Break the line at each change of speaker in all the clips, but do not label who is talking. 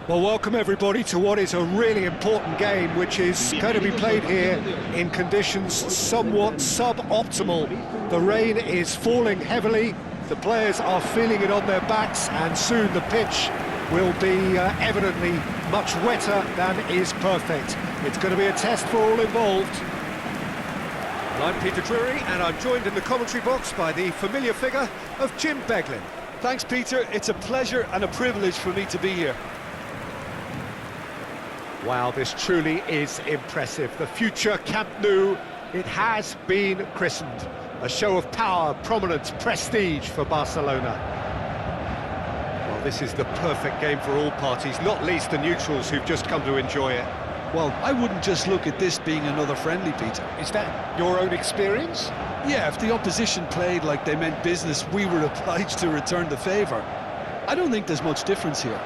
Well, welcome everybody to what is a really important game, which is going to be played here in conditions somewhat suboptimal. The rain is falling heavily, the players are feeling it on their backs, and soon the pitch will be evidently much wetter than is perfect. It's going to be a test for all involved. Well, I'm Peter Drury, and I'm joined in the commentary box by the familiar figure of Jim Beglin.
Thanks, Peter. It's a pleasure and a privilege for me to be here.
Wow, this truly is impressive. The future Camp Nou, it has been christened. A show of power, prominence, prestige for Barcelona. Well, this is the perfect game for all parties, not least the neutrals who've just come to enjoy it.
Well, I wouldn't just look at this being another friendly, Peter.
Is that your own experience?
Yeah, if the opposition played like they meant business, we were obliged to return the favour. I don't think there's much difference here.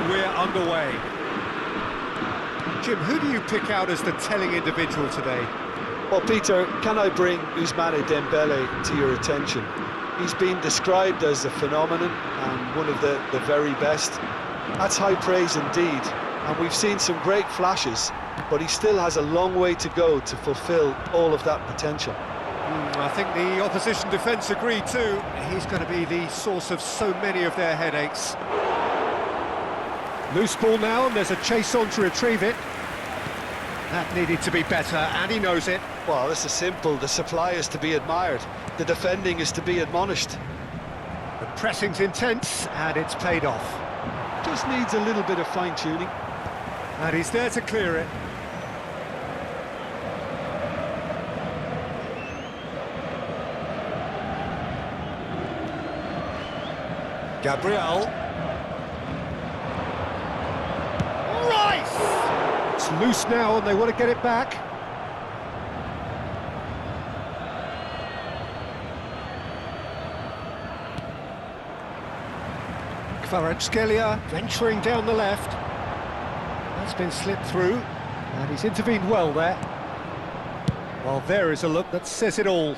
We're underway. Jim, who do you pick out as the telling individual today?
Well, Peter, can I bring Ousmane Dembele to your attention? He's been described as a phenomenon and one of the very best. That's high praise indeed, and we've seen some great flashes, but he still has a long way to go to fulfil all of that potential.
I think the opposition defence agree too. He's going to be the source of so many of their headaches. Loose ball now, and there's a chase on to retrieve it. That needed to be better, and he knows it.
Well, this is simple. The supply is to be admired. The defending is to be admonished.
The pressing's intense, and it's paid off.
Just needs a little bit of fine-tuning.
And he's there to clear it. Gabriel. It's loose now, and they want to get it back. Kvaratskhelia venturing down the left. That's been slipped through, and he's intervened well there. Well, there is a look that says it all.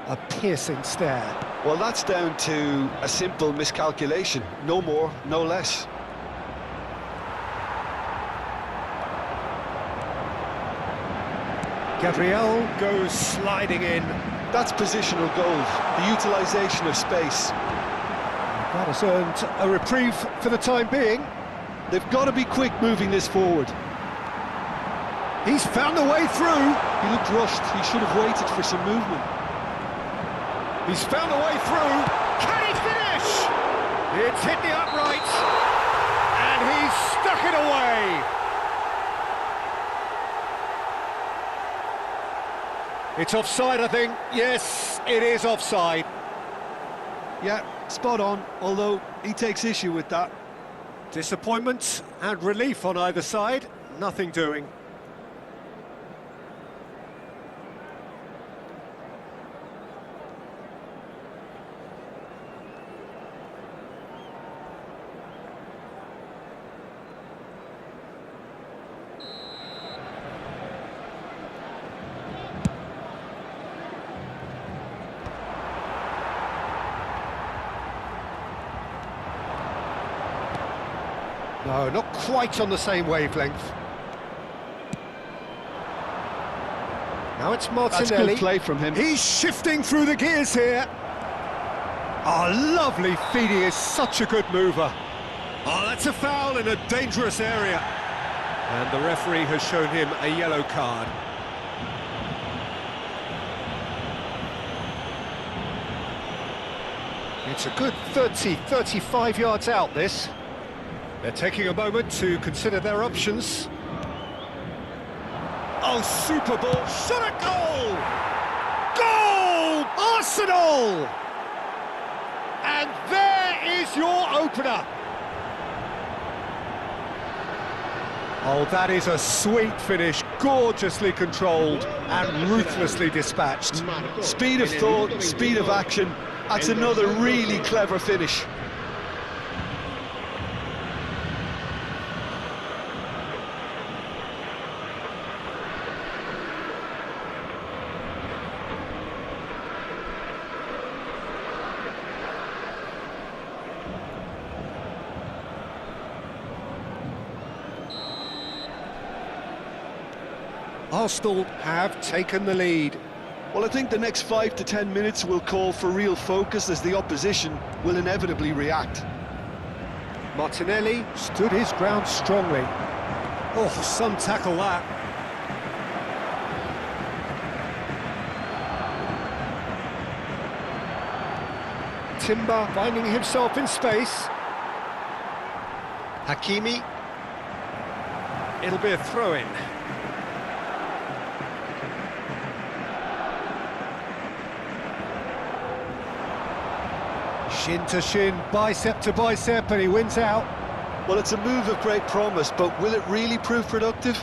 A piercing stare.
Well, that's down to a simple miscalculation. No more, no less.
Gabriel goes sliding in.
That's positional gold, the utilisation of space.
That has earned a reprieve for the time being.
They've got to be quick moving this forward.
He's found the way through.
He looked rushed, he should have waited for some movement.
He's found the way through. Can he finish? It's hit the upright, and he's stuck it away. It's offside, I think. Yes, it is offside.
Yeah, spot on, although he takes issue with that.
Disappointment and relief on either side. Nothing doing. No, not quite on the same wavelength. Now it's Martinelli.
That's good play from him.
He's shifting through the gears here. Oh, lovely feed. He is such a good mover. Oh, that's a foul in a dangerous area. And the referee has shown him a yellow card. It's a good 30, 35 yards out, this. They're taking a moment to consider their options. Oh, super ball, shot at goal! Goal! Arsenal! And there is your opener. Oh, that is a sweet finish, gorgeously controlled and ruthlessly dispatched.
Speed of thought, speed of action, that's another really clever finish.
Arsenal have taken the lead.
Well, I think the next 5 to 10 minutes will call for real focus as the opposition will inevitably react.
Martinelli stood his ground strongly. Oh, some tackle that. Timber finding himself in space. Hakimi. It'll be a throw-in. Shin to shin, bicep to bicep, and he wins out.
Well, it's a move of great promise, but will it really prove productive?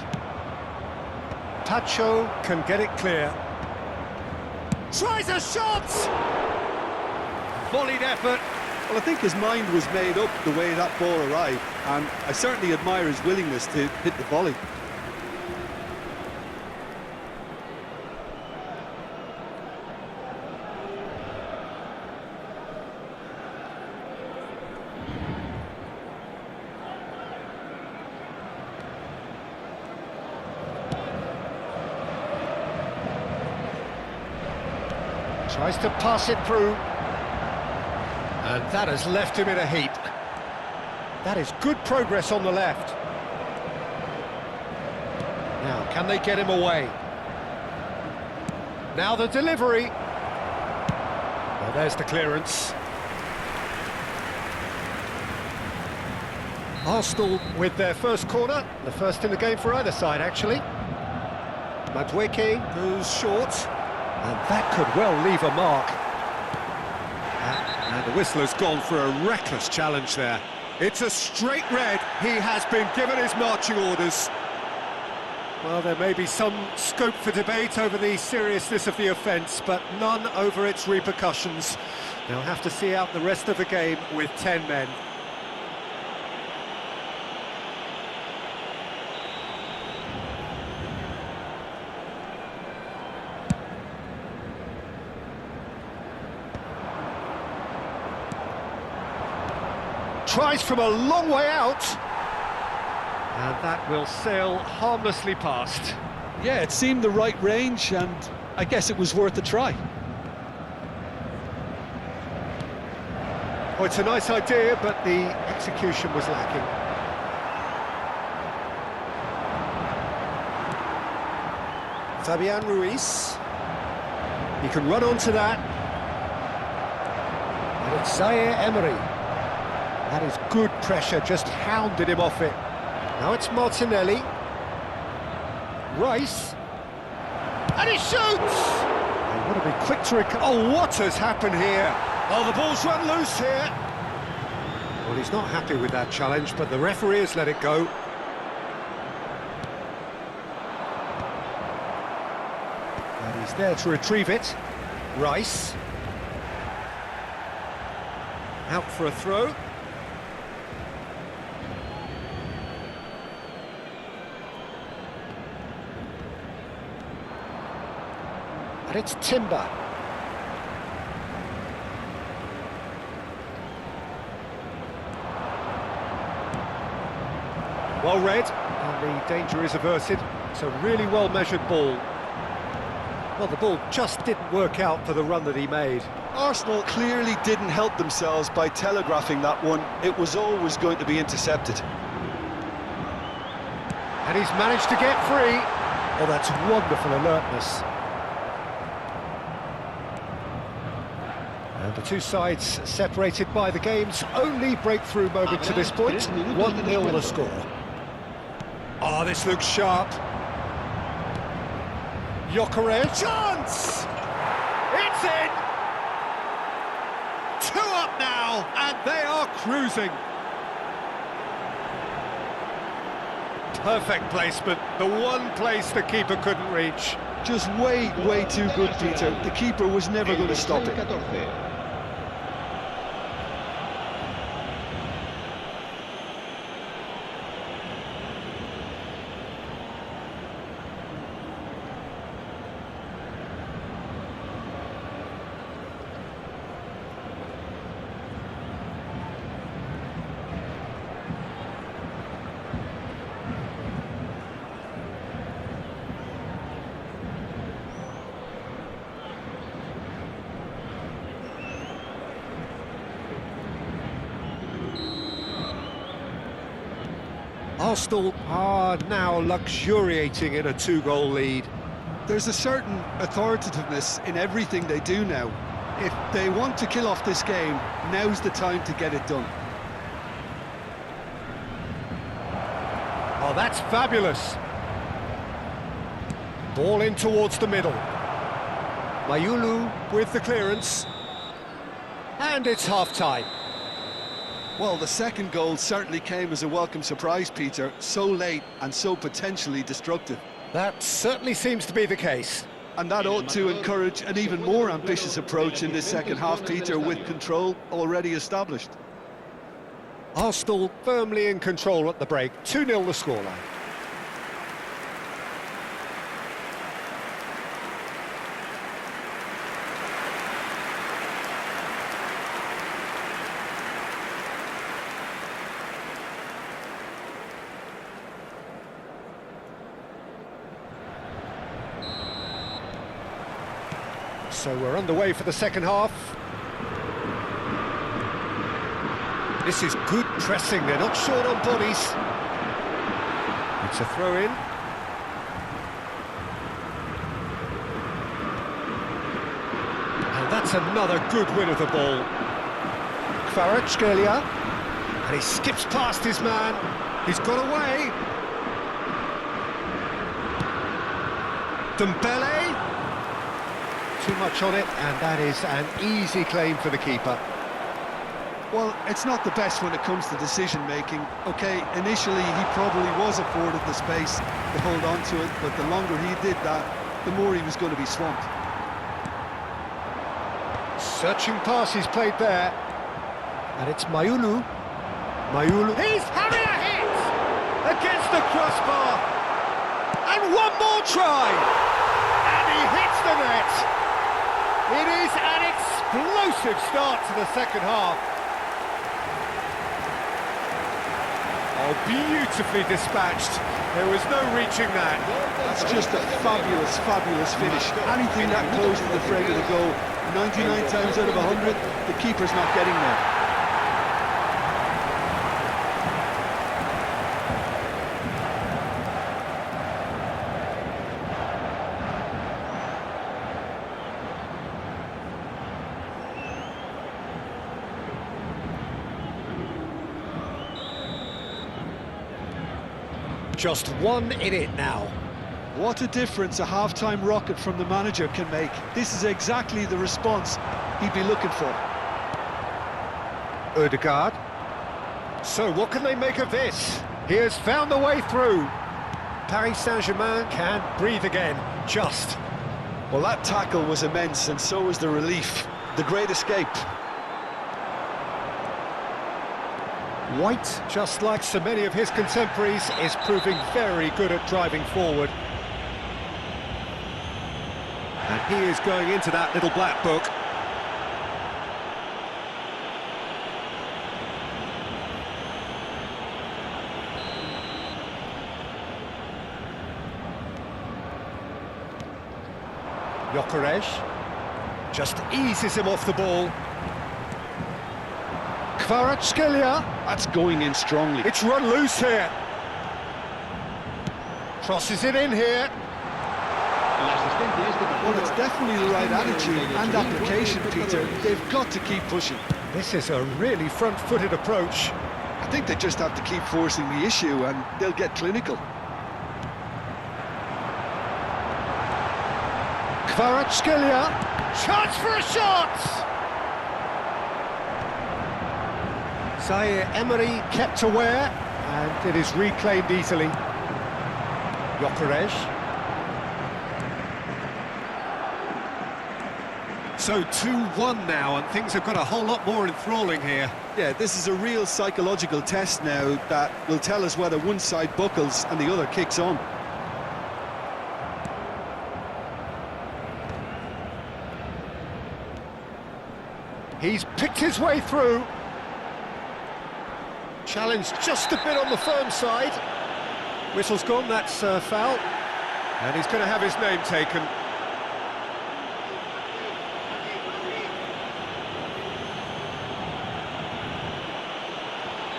Tacho can get it clear. Tries a shot! Volleyed effort.
Well, I think his mind was made up the way that ball arrived, and I certainly admire his willingness to hit the volley.
Tries to pass it through. And that has left him in a heap. That is good progress on the left. Now, can they get him away? Now the delivery. Well, there's the clearance. Arsenal with their first corner. The first in the game for either side, actually. Madueke goes short. And that could well leave a mark. And the whistler's gone for a reckless challenge there. It's a straight red. He has been given his marching orders. Well, there may be some scope for debate over the seriousness of the offence, but none over its repercussions. They'll have to see out the rest of the game with 10 men. Tries from a long way out. And that will sail harmlessly past.
Yeah, it seemed the right range, and I guess it was worth a try.
Oh, it's a nice idea, but the execution was lacking. Fabian Ruiz. He can run onto that. And it's Zaire Emery. That is good pressure, just hounded him off it. Now it's Martinelli. Rice. And he shoots! They want to be quick to recover. Oh, what has happened here? Oh, the ball's run loose here. Well, he's not happy with that challenge, but the referee has let it go. And he's there to retrieve it. Rice. Out for a throw. And it's Timber. Well read, and the danger is averted. It's a really well-measured ball. Well, the ball just didn't work out for the run that he made.
Arsenal clearly didn't help themselves by telegraphing that one. It was always going to be intercepted.
And he's managed to get free. Oh, that's wonderful alertness. And the two sides separated by the game's only breakthrough moment to this point. 1-0 the score. Oh, this looks sharp. Gyökeres, chance! It's in! 2 up! now, and they are cruising. Perfect placement, the one place the keeper couldn't reach.
Just way too good, Peter. The keeper was never going to stop it.
Arsenal are now luxuriating in a two-goal lead.
There's a certain authoritativeness in everything they do now. If they want to kill off this game, now's the time to get it done.
Oh, that's fabulous. Ball in towards the middle. Mayulu with the clearance. And it's half-time.
Well, the second goal certainly came as a welcome surprise, Peter. So late and so potentially destructive.
That certainly seems to be the case.
And that ought to encourage an even more ambitious approach in this second half, Peter, with control already established.
Arsenal firmly in control at the break. 2-0 the scoreline. So we're underway for the second half. This is good pressing, they're not short on bodies. It's a throw-in. And that's another good win of the ball. Kvaratskhelia. And he skips past his man. He's got away. Dembele. Too much on it, and that is an easy claim for the keeper.
Well, it's not the best when it comes to decision-making. OK, initially he probably was afforded the space to hold on to it, but the longer he did that, the more he was going to be swamped.
Searching pass he's played there. And it's Mayulu. Mayulu. He's having a hit! Against the crossbar! And one more try! And he hits the net! It is an explosive start to the second half. Oh, beautifully dispatched. There was no reaching that.
That's just a fabulous finish. Anything that close to the frame of the goal, 99 times out of 100, the keeper's not getting there.
Just one in it now.
What a difference a half-time rocket from the manager can make. This is exactly the response he'd be looking for.
Ødegaard. So what can they make of this? He has found the way through. Paris Saint-Germain can breathe again, just.
Well, that tackle was immense, and so was the relief. The great escape.
White, just like so many of his contemporaries, is proving very good at driving forward. And he is going into that little black book. Gyökeres just eases him off the ball. Kvaratskhelia.
That's going in strongly.
It's run loose here. Crosses it in here.
Well, it's definitely the right attitude and application, Peter. They've got to keep pushing.
This is a really front-footed approach.
I think they just have to keep forcing the issue and they'll get clinical.
Kvaratskhelia. Chance for a shot! Zaire Emery kept aware, and it is reclaimed easily. Gyökeres. So 2-1 now, and things have got a whole lot more enthralling here.
Yeah, this is a real psychological test now that will tell us whether one side buckles and the other kicks on.
He's picked his way through. Challenge just a bit on the firm side. Whistle's gone, that's foul. And he's going to have his name taken.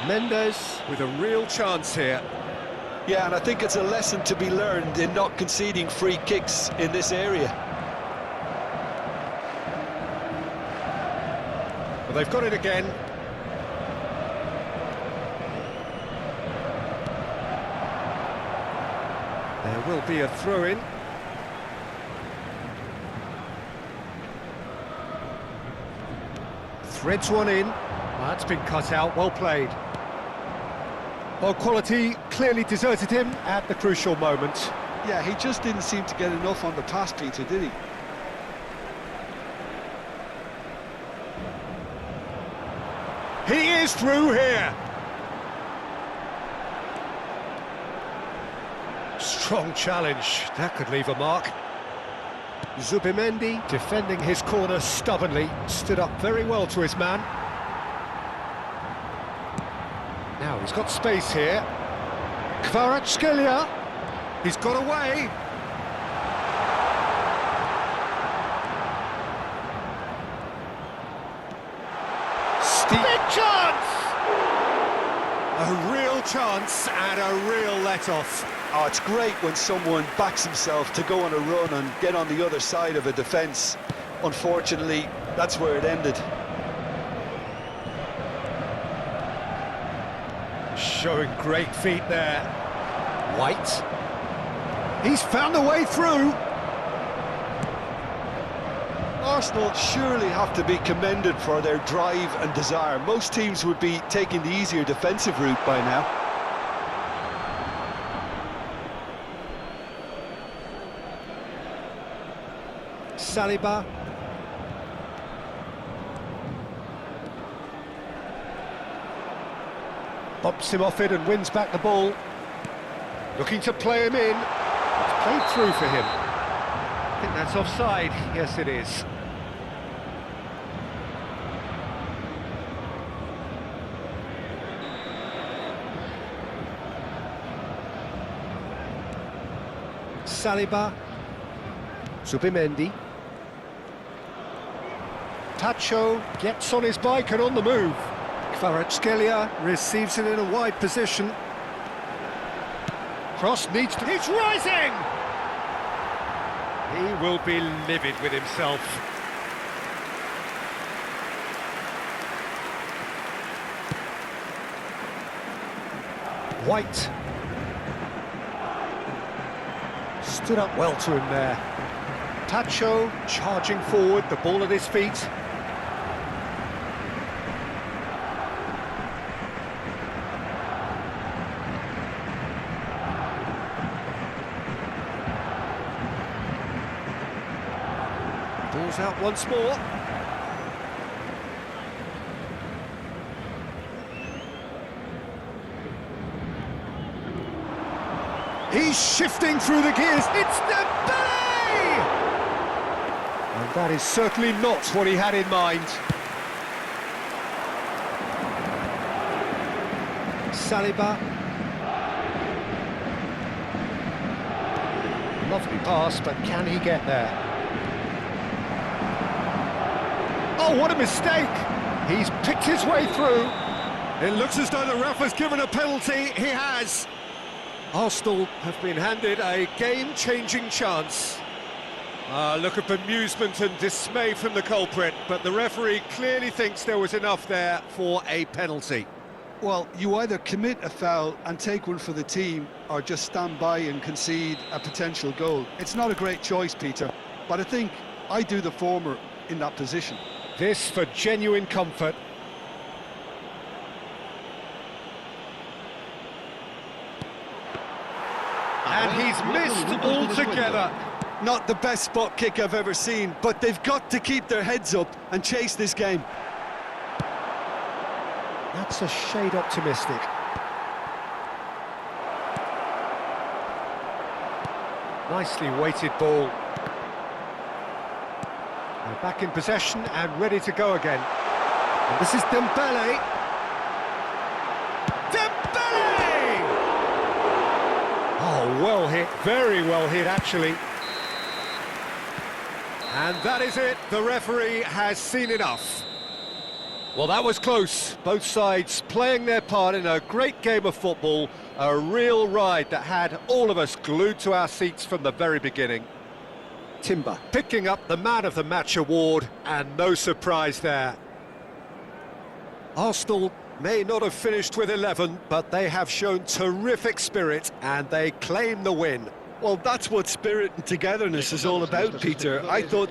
Mendes with a real chance here.
Yeah, and I think it's a lesson to be learned in not conceding free kicks in this area.
Well, they've got it again. There will be a throw-in. Threads one in. That's been cut out, well played. Well, quality clearly deserted him at the crucial moment.
Yeah, he just didn't seem to get enough on the pass, Peter, did he?
He is through here. Strong challenge, that could leave a mark. Zubimendi defending his corner stubbornly, stood up very well to his man. Now he's got space here. Kvaratskhelia, he's got away. Big chance! A real chance and a real let-off.
Oh, it's great when someone backs himself to go on a run and get on the other side of a defence. Unfortunately, that's where it ended.
Showing great feet there. White. He's found a way through.
Arsenal surely have to be commended for their drive and desire. Most teams would be taking the easier defensive route by now.
Saliba. Bumps him off it and wins back the ball. Looking to play him in. It's played through for him. I think that's offside. Yes, it is. Saliba. Zubimendi. Tacho gets on his bike and on the move. Kvaratskhelia receives it in a wide position. Cross needs to... He's rising! He will be livid with himself. White. Stood up well to him there. Tacho charging forward, the ball at his feet. Ball's out once more. He's shifting through the gears. It's Dembele! And that is certainly not what he had in mind. Saliba. Lovely pass, but can he get there? Oh, what a mistake! He's picked his way through. It looks as though the ref has given a penalty. He has. Arsenal have been handed a game-changing chance. Look at bemusement and dismay from the culprit, but the referee clearly thinks there was enough there for a penalty.
Well, you either commit a foul and take one for the team, or just stand by and concede a potential goal. It's not a great choice, Peter, but I think I do the former in that position.
This for genuine comfort. And he's missed altogether.
Not the best spot kick I've ever seen, but they've got to keep their heads up and chase this game.
That's a shade optimistic. Nicely weighted ball. And back in possession and ready to go again. And this is Dembele. Dembele! Oh, well hit, very well hit actually. And that is it, the referee has seen enough. Well, that was close. Both sides playing their part in a great game of football, a real ride that had all of us glued to our seats from the very beginning. Timber picking up the Man of the Match award, and no surprise there. Arsenal may not have finished with 11, but they have shown terrific spirit and they claim the win.
Well, that's what spirit and togetherness is all about, Peter. I thought